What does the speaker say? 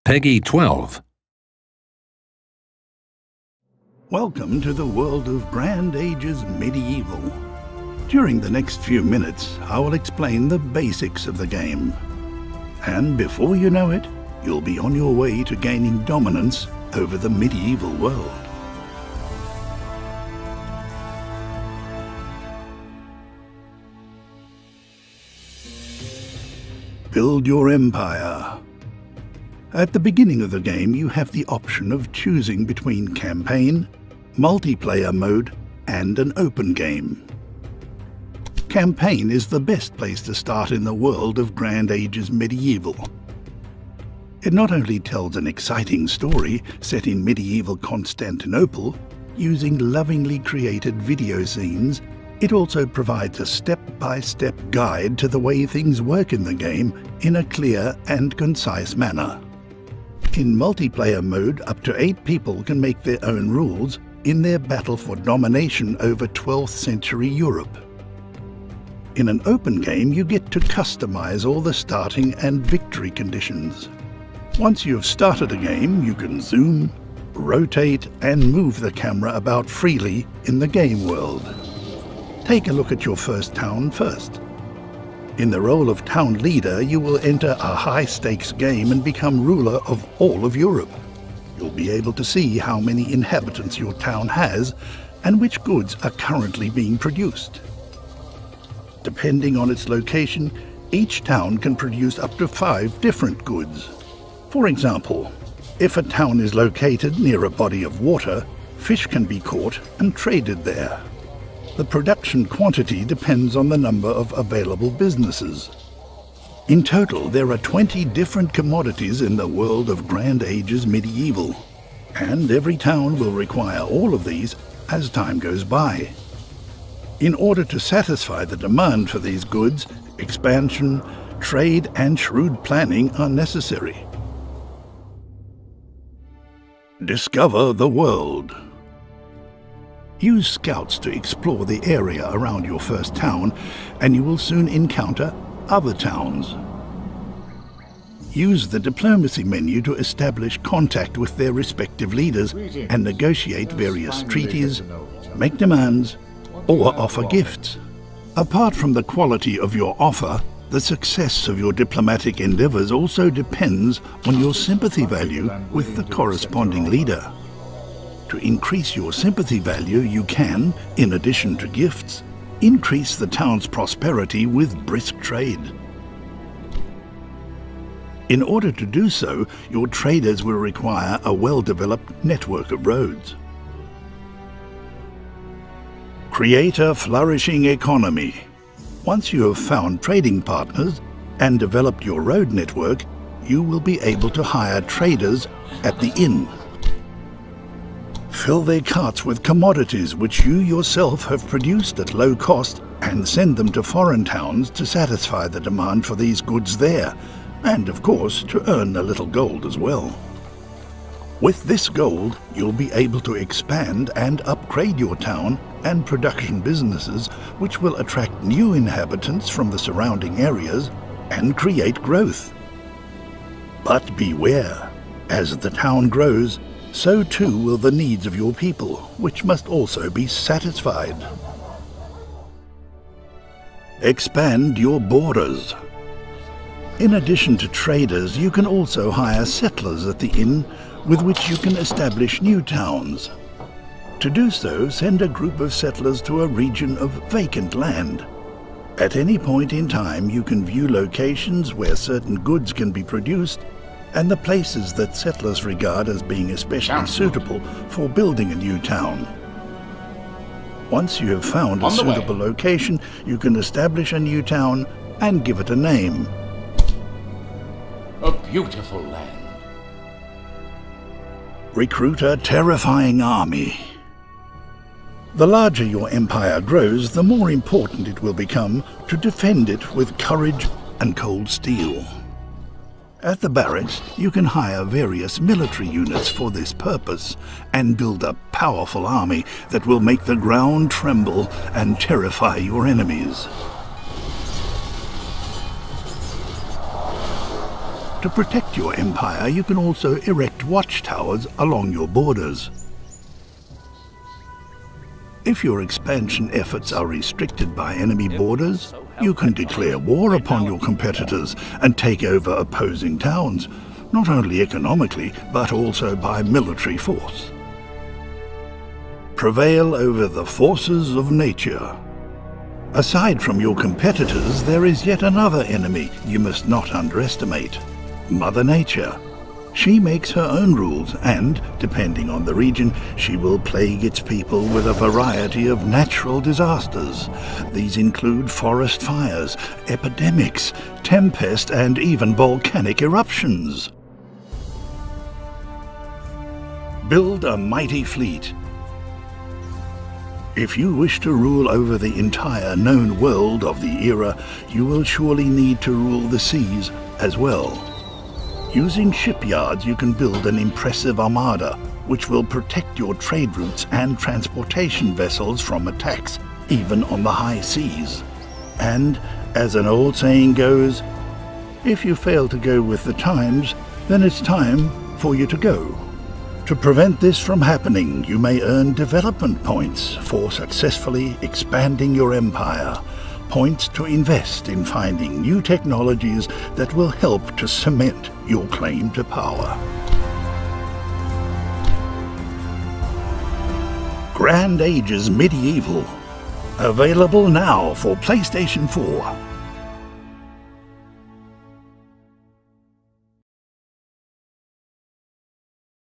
Peggy 12. Welcome to the world of Grand Ages Medieval. During the next few minutes, I will explain the basics of the game. And before you know it, you'll be on your way to gaining dominance over the medieval world. Build your empire. At the beginning of the game, you have the option of choosing between campaign, multiplayer mode, and an open game. Campaign is the best place to start in the world of Grand Ages Medieval. It not only tells an exciting story set in medieval Constantinople, using lovingly created video scenes, it also provides a step-by-step guide to the way things work in the game in a clear and concise manner. In multiplayer mode, up to 8 people can make their own rules in their battle for domination over 12th century Europe. In an open game, you get to customize all the starting and victory conditions. Once you have started a game, you can zoom, rotate, and move the camera about freely in the game world. Take a look at your first town first. In the role of town leader, you will enter a high-stakes game and become ruler of all of Europe. You'll be able to see how many inhabitants your town has and which goods are currently being produced. Depending on its location, each town can produce up to 5 different goods. For example, if a town is located near a body of water, fish can be caught and traded there. The production quantity depends on the number of available businesses. In total, there are 20 different commodities in the world of Grand Ages Medieval, and every town will require all of these as time goes by. In order to satisfy the demand for these goods, expansion, trade, and shrewd planning are necessary. Discover the world. Use scouts to explore the area around your first town, and you will soon encounter other towns. Use the diplomacy menu to establish contact with their respective leaders and negotiate various treaties, make demands, or offer gifts. Apart from the quality of your offer, the success of your diplomatic endeavors also depends on your sympathy value with the corresponding leader. To increase your sympathy value, you can, in addition to gifts, increase the town's prosperity with brisk trade. In order to do so, your traders will require a well-developed network of roads. Create a flourishing economy. Once you have found trading partners and developed your road network, you will be able to hire traders at the inn. Fill their carts with commodities which you yourself have produced at low cost and send them to foreign towns to satisfy the demand for these goods there, and of course to earn a little gold as well. With this gold, you'll be able to expand and upgrade your town and production businesses, which will attract new inhabitants from the surrounding areas and create growth. But beware, as the town grows, so too will the needs of your people, which must also be satisfied. Expand your borders. In addition to traders, you can also hire settlers at the inn, with which you can establish new towns. To do so, send a group of settlers to a region of vacant land. At any point in time, you can view locations where certain goods can be produced and the places that settlers regard as being especially suitable for building a new town. Once you have found a suitable location, you can establish a new town and give it a name. A beautiful land. Recruit a terrifying army. The larger your empire grows, the more important it will become to defend it with courage and cold steel. At the barracks, you can hire various military units for this purpose and build a powerful army that will make the ground tremble and terrify your enemies. To protect your empire, you can also erect watchtowers along your borders. If your expansion efforts are restricted by enemy borders, you can declare war upon your competitors and take over opposing towns, not only economically, but also by military force. Prevail over the forces of nature. Aside from your competitors, there is yet another enemy you must not underestimate: Mother Nature. She makes her own rules and, depending on the region, she will plague its people with a variety of natural disasters. These include forest fires, epidemics, tempest, and even volcanic eruptions. Build a mighty fleet. If you wish to rule over the entire known world of the era, you will surely need to rule the seas as well. Using shipyards, you can build an impressive armada, which will protect your trade routes and transportation vessels from attacks, even on the high seas. And, as an old saying goes, if you fail to go with the times, then it's time for you to go. To prevent this from happening, you may earn development points for successfully expanding your empire. Points to invest in finding new technologies that will help to cement your claim to power. Grand Ages Medieval. Available now for PlayStation 4.